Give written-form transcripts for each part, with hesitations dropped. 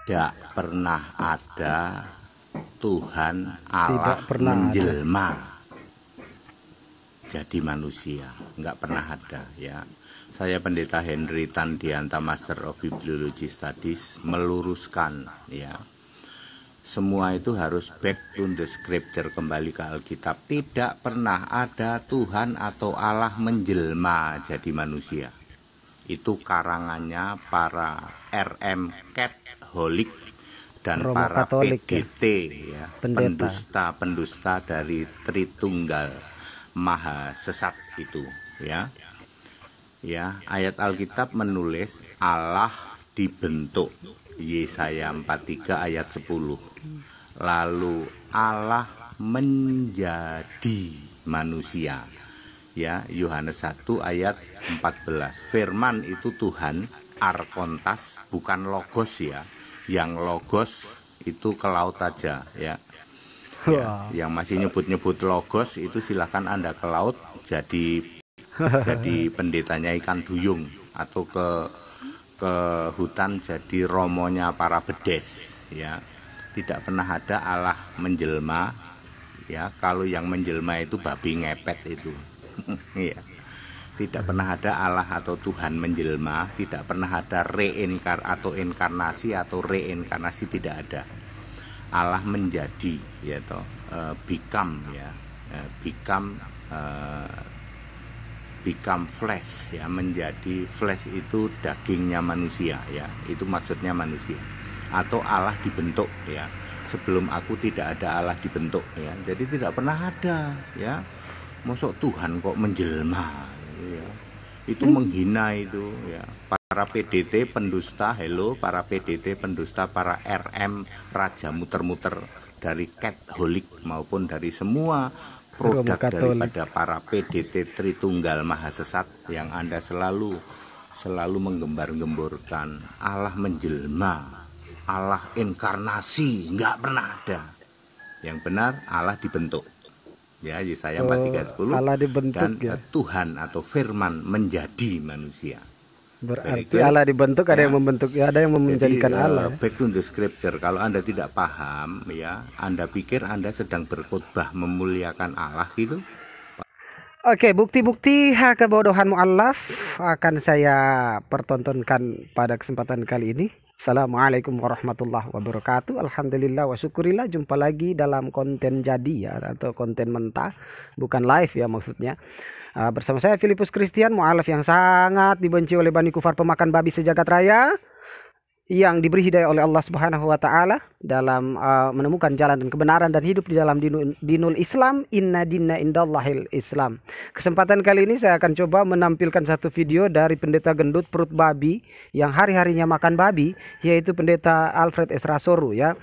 tidak pernah ada Tuhan Allah menjelma jadi manusia, nggak pernah ada ya. Saya Pendeta Henry Tandianta, Master of Bibliology Studies, meluruskan ya. Semua itu harus back to the scripture, kembali ke Alkitab. Tidak pernah ada Tuhan atau Allah menjelma jadi manusia. Itu karangannya para RM Catholic dan Romo para Katolik, PDT ya, pendusta dari Tritunggal Maha Sesat itu ya. Ya, ayat Alkitab menulis Allah dibentuk, Yesaya 43 ayat 10. Lalu Allah menjadi manusia. Ya, Yohanes 1 ayat 14. Firman itu Tuhan, arkontas, bukan logos ya. Yang logos itu ke laut aja ya. Ya, yang masih nyebut-nyebut logos itu silahkan Anda ke laut jadi pendetanya ikan duyung, atau ke hutan jadi romonya para bedes ya. Tidak pernah ada Allah menjelma ya. Kalau yang menjelma itu babi ngepet itu ya. Tidak pernah ada Allah atau Tuhan menjelma, tidak pernah ada reinkarnasi, tidak ada. Allah menjadi ya toh, become ya, become flesh ya, menjadi flesh itu dagingnya manusia ya, itu maksudnya manusia, atau Allah dibentuk ya. Sebelum aku tidak ada Allah dibentuk ya, jadi tidak pernah ada ya. Mosok Tuhan kok menjelma ya, itu menghina itu ya. Para PDT pendusta, para PDT pendusta, para RM raja muter-muter dari Katolik maupun dari semua produk daripada para PDT Tritunggal Maha Sesat yang Anda selalu menggembar-gemborkan Allah menjelma, Allah inkarnasi, nggak pernah ada. Yang benar Allah dibentuk ya, Yesaya 43:10. Allah dibentuk, dan ya? Tuhan atau firman menjadi manusia. Berarti Allah dibentuk, ada yang membentuk, ada yang menjadikan Allah. Back to the scripture. Kalau Anda tidak paham ya, Anda pikir Anda sedang berkhotbah memuliakan Allah gitu. Oke, bukti-bukti kebodohan mu'allaf akan saya pertontonkan pada kesempatan kali ini. Assalamualaikum warahmatullahi wabarakatuh. Alhamdulillah wa syukurillah, jumpa lagi dalam konten jadi ya, atau konten mentah, bukan live ya maksudnya. Bersama saya Filipus Christian, mu'alaf yang sangat dibenci oleh Bani Kufar pemakan babi sejagat raya, yang diberi hidayah oleh Allah Subhanahu wa taala dalam menemukan jalan dan kebenaran dan hidup di dalam dinul Islam. Inna dinna indallahil Islam. Kesempatan kali ini saya akan coba menampilkan satu video dari pendeta gendut perut babi yang hari-harinya makan babi, yaitu pendeta Alfred Esrasoru ya.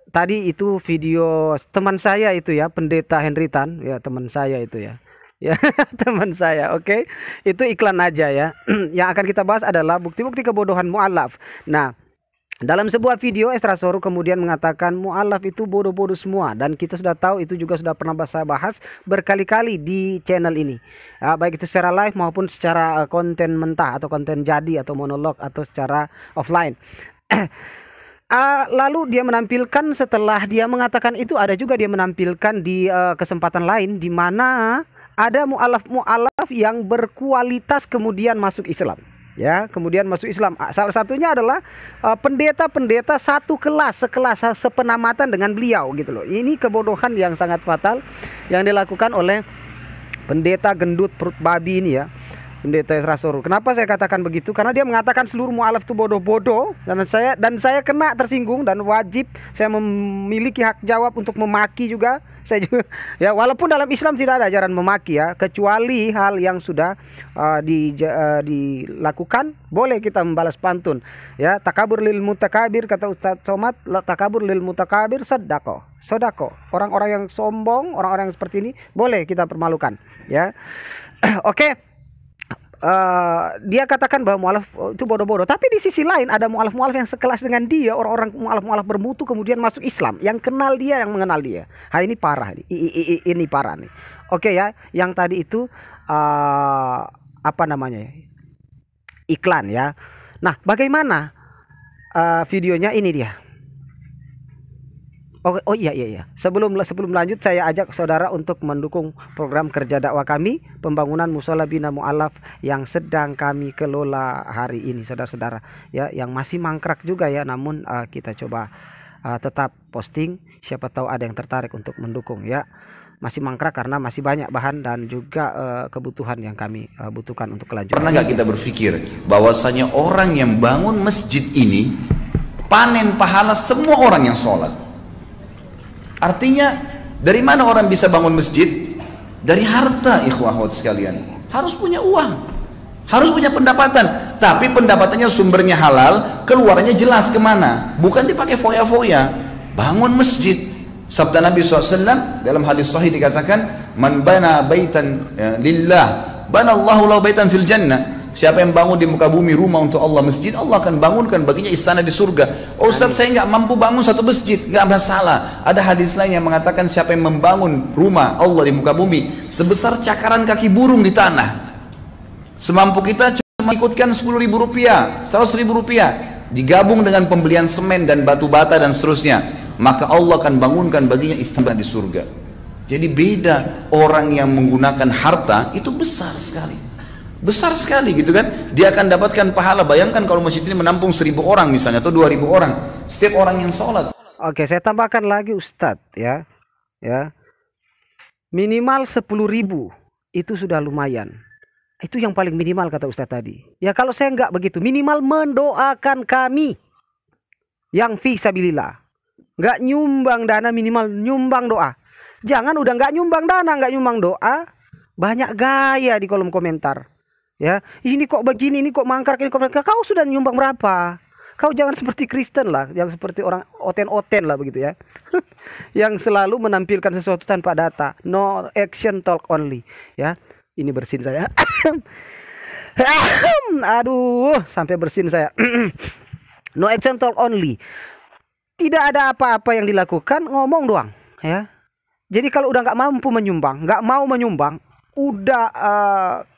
Tadi itu video teman saya itu ya, pendeta Henry Tan ya, teman saya itu ya. Ya, teman saya, oke. Itu iklan aja ya. Yang akan kita bahas adalah bukti-bukti kebodohan mu'alaf. Nah, dalam sebuah video Esrasoru kemudian mengatakan mu'alaf itu bodoh-bodoh semua, dan kita sudah tahu itu juga sudah pernah saya bahas berkali-kali di channel ini. Baik itu secara live maupun secara konten mentah atau konten jadi atau monolog atau secara offline. Lalu dia menampilkan, setelah dia mengatakan itu, ada juga dia menampilkan di kesempatan lain di mana ada mu'alaf yang berkualitas kemudian masuk Islam ya, kemudian masuk Islam. Salah satunya adalah pendeta-pendeta satu kelas, sepenamatan dengan beliau gitu loh. Ini kebodohan yang sangat fatal yang dilakukan oleh pendeta gendut perut babi ini ya, pendeta Esrasoru. Kenapa saya katakan begitu? Karena dia mengatakan seluruh mu'alaf itu bodoh-bodoh, dan saya kena tersinggung, dan wajib saya memiliki hak jawab untuk memaki juga. Saya juga ya, walaupun dalam Islam tidak ada ajaran memaki ya, kecuali hal yang sudah dilakukan, boleh kita membalas pantun ya. Takabur lil mutakabir, kata Ustaz Somad, takabur lil mutakabir sodako. Orang-orang yang sombong, orang-orang yang seperti ini boleh kita permalukan ya. Oke. Dia katakan bahwa mu'alaf itu bodoh-bodoh, tapi di sisi lain ada mu'alaf-mu'alaf yang sekelas dengan dia, orang-orang mu'alaf-mu'alaf bermutu kemudian masuk Islam, yang kenal dia, yang mengenal dia. Ini parah nih. Ini parah nih. Oke ya, yang tadi itu apa namanya? Iklan ya. Nah, bagaimana videonya ini dia. Oh iya. Sebelum lanjut, saya ajak saudara untuk mendukung program kerja dakwah kami, pembangunan Mushola Bina Mu'alaf yang sedang kami kelola hari ini, saudara-saudara. Ya, yang masih mangkrak juga ya, namun kita coba tetap posting. Siapa tahu ada yang tertarik untuk mendukung ya. Masih mangkrak karena masih banyak bahan dan juga kebutuhan yang kami butuhkan untuk kelanjutan. Pernah nggak kita berpikir bahwasanya orang yang bangun masjid ini panen pahala semua orang yang sholat? Artinya dari mana orang bisa bangun masjid? Dari harta, ikhwah sekalian. Harus punya uang, harus punya pendapatan. Tapi pendapatannya sumbernya halal, keluarnya jelas kemana. Bukan dipakai foya-foya. Bangun masjid. Sabda Nabi SAW dalam hadis sahih dikatakan, Man bana baitan lillah, bana Allahu lahu baitan fil jannah. Siapa yang bangun di muka bumi rumah untuk Allah, masjid, Allah akan bangunkan baginya istana di surga. Oh Ustaz, saya nggak mampu bangun satu masjid, nggak masalah. Ada hadis lain yang mengatakan siapa yang membangun rumah Allah di muka bumi sebesar cakaran kaki burung di tanah, semampu kita cuma ikutkan 10.000 rupiah, 100.000 rupiah, digabung dengan pembelian semen dan batu bata dan seterusnya, maka Allah akan bangunkan baginya istana di surga. Jadi beda, orang yang menggunakan harta itu besar sekali. Besar sekali gitu kan, dia akan dapatkan pahala. Bayangkan kalau masjid ini menampung 1.000 orang misalnya, atau 2.000 orang, setiap orang yang sholat. Oke, saya tambahkan lagi Ustadz ya. Minimal 10.000 itu sudah lumayan. Itu yang paling minimal kata Ustadz tadi. Ya kalau saya nggak begitu, minimal mendoakan kami yang fisabilillah. Nggak nyumbang dana, minimal nyumbang doa. Jangan udah nggak nyumbang dana, nggak nyumbang doa, banyak gaya di kolom komentar. Ya, ini kok begini, ini kok mangkrak, ini kok mangkrak. Kau sudah nyumbang berapa? Kau jangan seperti Kristen lah, yang seperti orang oten-oten lah begitu ya. Yang selalu menampilkan sesuatu tanpa data. No action, talk only. Ya, ini bersin saya. Aduh, sampai bersin saya. No action, talk only. Tidak ada apa-apa yang dilakukan, ngomong doang. Ya. Jadi kalau udah nggak mampu menyumbang, nggak mau menyumbang, udah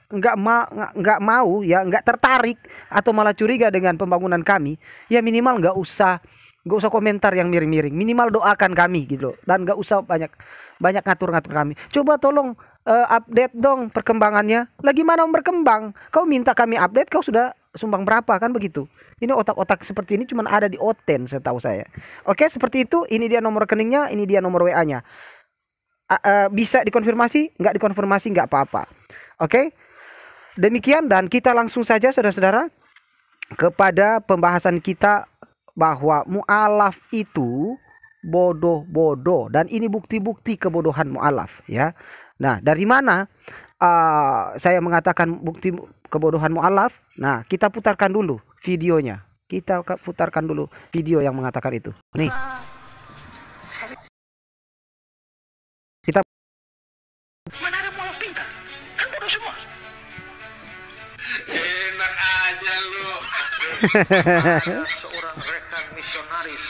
nggak mau ya, nggak tertarik atau malah curiga dengan pembangunan kami, ya minimal nggak usah komentar yang miring-miring, minimal doakan kami gitu loh. Dan nggak usah banyak ngatur-ngatur kami. Coba tolong update dong perkembangannya. Lagi mana berkembang? Kau minta kami update, kau sudah sumbang berapa, kan begitu. Ini otak-otak seperti ini cuma ada di Oten setahu saya. Oke, seperti itu. Ini dia nomor rekeningnya, ini dia nomor WA-nya. Bisa dikonfirmasi, nggak dikonfirmasi nggak apa-apa. Oke. Demikian, dan kita langsung saja saudara-saudara kepada pembahasan kita bahwa mu'alaf itu bodoh-bodoh, dan ini bukti-bukti kebodohan mu'alaf ya. Nah, dari mana saya mengatakan bukti kebodohan mu'alaf? Nah, kita putarkan dulu videonya. Kita putarkan dulu video yang mengatakan itu. Nih. Kita mana mu'alaf pintar? Kan bodoh semua. Enak aja lu. Seorang rekan misionaris,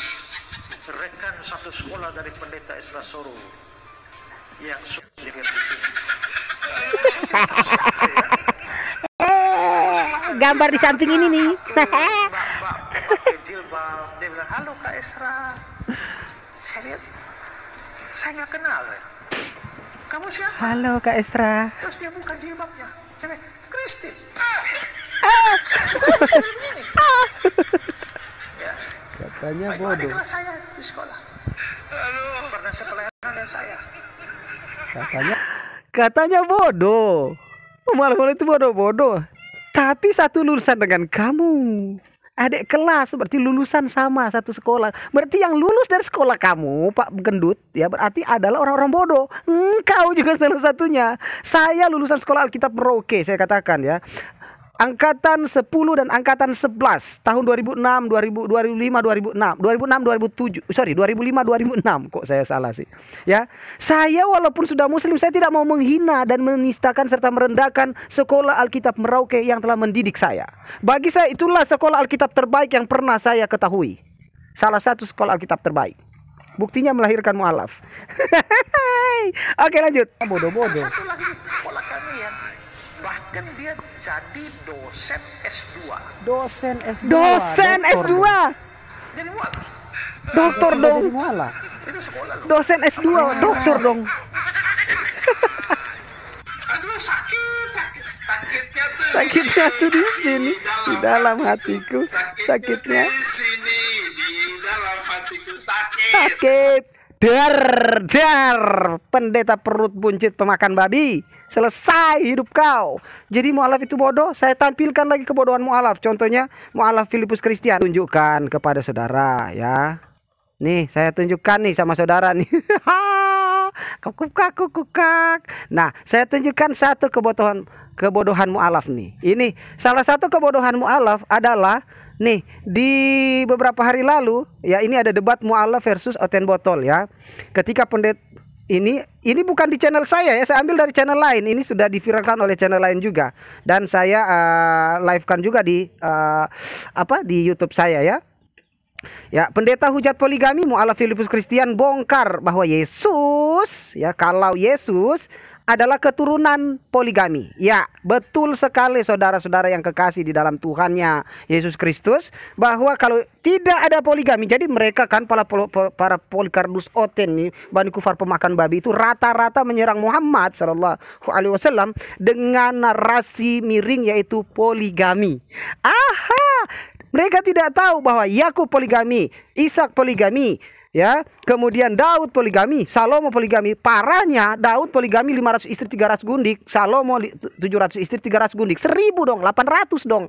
rekan satu sekolah dari pendeta Isra Soro yang sudah di sini. Gambar di samping ini nih. Pakai jilbab, dia bilang, halo Kak Esra. Saya lihat, saya nggak kenal ya. Kamu siapa? Halo Kak Esra. Terus dia buka jilbabnya. Saya bilang, Kristin. Ya. Katanya Baik, bodoh. adiklah saya di sekolah. Pernah sepelekan dengan saya. Katanya bodoh. Malah itu bodoh-bodoh. Tapi satu lulusan dengan kamu. Adik kelas, berarti lulusan sama satu sekolah. Berarti yang lulus dari sekolah kamu, Pak Gendut, ya berarti adalah orang-orang bodoh. Engkau juga salah satunya. Saya lulusan sekolah Alkitab Merauke, saya katakan ya. Angkatan 10 dan angkatan 11 tahun 2006, 2005, 2006, 2005, 2006, kok saya salah sih. Ya, saya walaupun sudah muslim, saya tidak mau menghina dan menistakan serta merendahkan sekolah Alkitab Merauke yang telah mendidik saya. Bagi saya itulah sekolah Alkitab terbaik yang pernah saya ketahui. Salah satu sekolah Alkitab terbaik. Buktinya melahirkan mu'alaf. Oke, lanjut. Bodoh-bodoh. Satu lagi di sekolah kami ya. Bahkan dia jadi dosen S2. Dosen S2. jadi mualaf. Dokter Tiba-tiba dong. jadi mualaf. Itu sekolah loh. Dosen S2, dokter dong. Aduh sakitnya tuh. Sakitnya tuh di sini, di dalam hatiku. Sakitnya di sini, di dalam hatiku sakit. sakit. Dar. Pendeta perut buncit pemakan babi. Selesai hidup kau. Jadi mualaf itu bodoh. Saya tampilkan lagi kebodohan mualaf. Contohnya mualaf Filipus Christian. Tunjukkan kepada saudara ya. Nih saya tunjukkan nih sama saudara nih. Kukak. Nah saya tunjukkan satu kebodohan mualaf nih. Ini salah satu kebodohan mualaf adalah nih di beberapa hari lalu ya, ini ada debat mualaf versus Oten Botol ya. Ketika pendeta ini bukan di channel saya ya, saya ambil dari channel lain. Ini sudah diviralkan oleh channel lain juga, dan saya live-kan juga di di YouTube saya ya. Ya, pendeta hujat poligami mualaf Filipus Christian bongkar bahwa Yesus ya, kalau Yesus adalah keturunan poligami. Ya, betul sekali saudara-saudara yang kekasih di dalam Tuhannya Yesus Kristus, bahwa kalau tidak ada poligami, jadi mereka kan para Polycarpus Oten nih, Bani Kufar pemakan babi itu rata-rata menyerang Muhammad sallallahu alaihi wasallam dengan narasi miring yaitu poligami. Mereka tidak tahu bahwa Yakub poligami, Ishak poligami, ya, kemudian Daud poligami, Salomo poligami. Parahnya Daud poligami 500 istri 300 gundik, Salomo 700 istri 300 gundik. 1000 dong, 800 dong.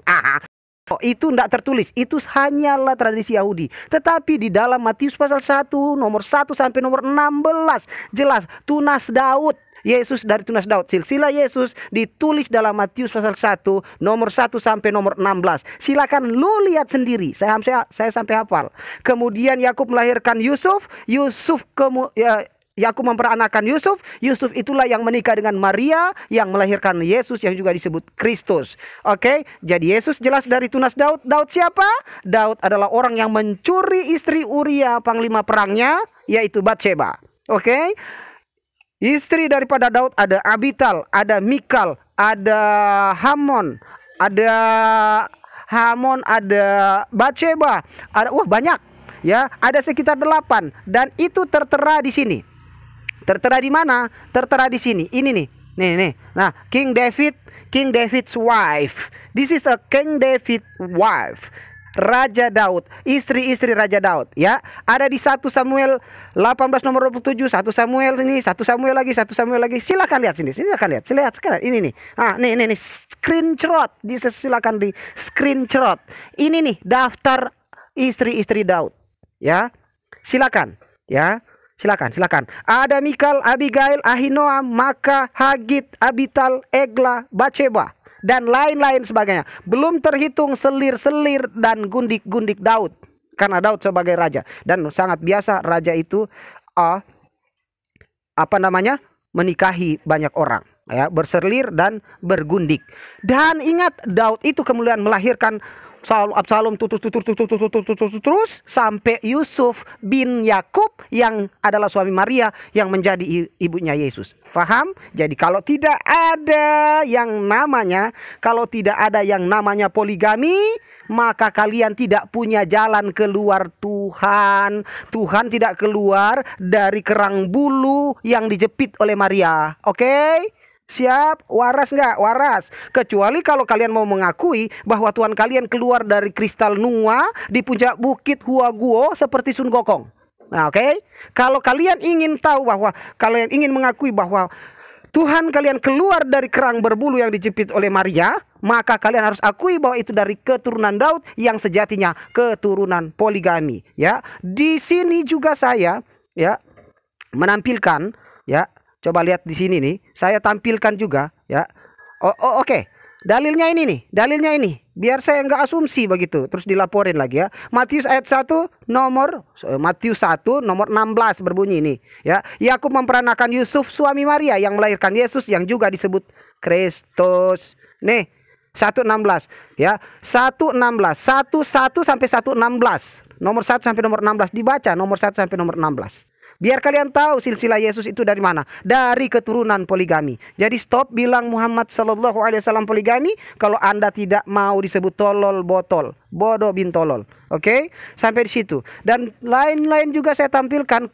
Itu tidak tertulis, itu hanyalah tradisi Yahudi. Tetapi di dalam Matius pasal 1 nomor 1 sampai nomor 16 jelas tunas Daud. Yesus dari tunas Daud, silsilah Yesus ditulis dalam Matius pasal 1 nomor 1 sampai nomor 16. Silakan lu lihat sendiri. Saya sampai hafal. Kemudian Yakub melahirkan Yusuf. Yakub memperanakan Yusuf. Yusuf itulah yang menikah dengan Maria yang melahirkan Yesus yang juga disebut Kristus. Oke, jadi Yesus jelas dari tunas Daud. Daud siapa? Daud adalah orang yang mencuri istri Uria panglima perangnya, yaitu Batsheba. Oke. Istri daripada Daud ada Abital, ada Mikal, ada Hamon, ada Batsheba, ada banyak ya, ada sekitar 8, dan itu tertera di sini. Tertera di mana? Tertera di sini. Ini nih. Nah, King David's wife. This is a King David wife. Raja Daud, istri-istri Raja Daud ya. Ada di 1 Samuel 18 nomor 27, 1 Samuel ini, 1 Samuel lagi. Silakan lihat sini, silakan lihat. Ini nih. Nih screenshot. Silakan di screenshot. Ini nih daftar istri-istri Daud ya. Silakan ya. Silakan. Ada Mikal, Abigail, Ahinoam, Maka, Hagit, Abital, Egla, Batsheba, dan lain-lain sebagainya. Belum terhitung selir-selir dan gundik-gundik Daud, karena Daud sebagai raja. Dan sangat biasa raja itu menikahi banyak orang ya, berselir dan bergundik. Dan ingat, Daud itu kemudian melahirkan Absalom terus sampai Yusuf bin Yakub yang adalah suami Maria yang menjadi ibunya Yesus. Faham? Jadi kalau tidak ada yang namanya poligami, maka kalian tidak punya jalan keluar Tuhan. Tuhan tidak keluar dari kerang bulu yang dijepit oleh Maria. Oke? Siap? Waras nggak? Waras. Kecuali kalau kalian mau mengakui bahwa Tuhan kalian keluar dari kristal Nua di puncak bukit Huaguo seperti Sun Gokong. Nah, oke? Kalau kalian ingin mengakui bahwa Tuhan kalian keluar dari kerang berbulu yang dijepit oleh Maria, maka kalian harus akui bahwa itu dari keturunan Daud yang sejatinya keturunan poligami. Ya, di sini juga saya ya menampilkan ya. Coba lihat di sini nih, saya tampilkan juga ya. Oke. Dalilnya ini. Biar saya nggak asumsi begitu, terus dilaporin lagi ya. Matius 1 nomor 16 berbunyi ini ya. Yakub memperanakan Yusuf suami Maria yang melahirkan Yesus yang juga disebut Kristus. Nih, 1:16 ya. 1:16. 1 sampai 1:16. Nomor 1 sampai nomor 16 dibaca, nomor 1 sampai nomor 16. Biar kalian tahu silsilah Yesus itu dari mana. Dari keturunan poligami. Jadi stop bilang Muhammad SAW poligami kalau Anda tidak mau disebut tolol botol. Bodoh bin tolol. Oke, sampai di situ. Dan lain-lain juga saya tampilkan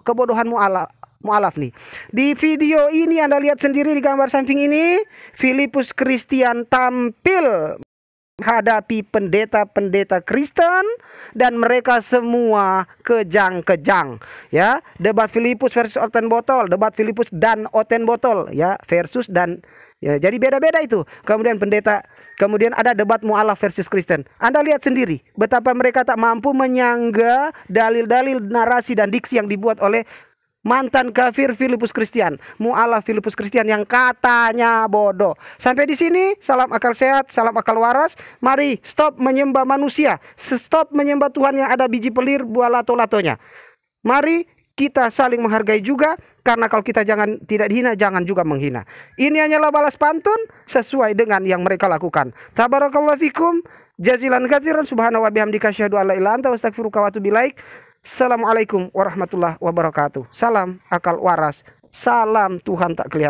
kebodohan mu'alaf nih. Di video ini Anda lihat sendiri di gambar samping ini, Filipus Christian tampil menghadapi pendeta-pendeta Kristen dan mereka semua kejang-kejang, ya. Debat Filipus versus Oten Botol, debat Filipus dan Oten Botol, ya, versus dan ya, jadi beda-beda itu. Kemudian ada debat mu'alaf versus Kristen. Anda lihat sendiri betapa mereka tak mampu menyangga dalil-dalil, narasi dan diksi yang dibuat oleh mantan kafir Filipus Christian, mu'alaf Filipus Christian yang katanya bodoh. Sampai di sini, salam akal sehat, salam akal waras. Mari stop menyembah manusia, stop menyembah Tuhan yang ada biji pelir buah lato-latonya. Mari kita saling menghargai juga, karena kalau kita tidak dihina, jangan juga menghina. Ini hanyalah balas pantun sesuai dengan yang mereka lakukan. Tabarakallahu fikum, jazilan katsiran, subhanahu wa bihamdika asyhadu an la ilaha illa anta astaghfiruka wa atubu ilaik. Assalamualaikum warahmatullahi wabarakatuh. Salam akal waras. Salam Tuhan tak kelihatan.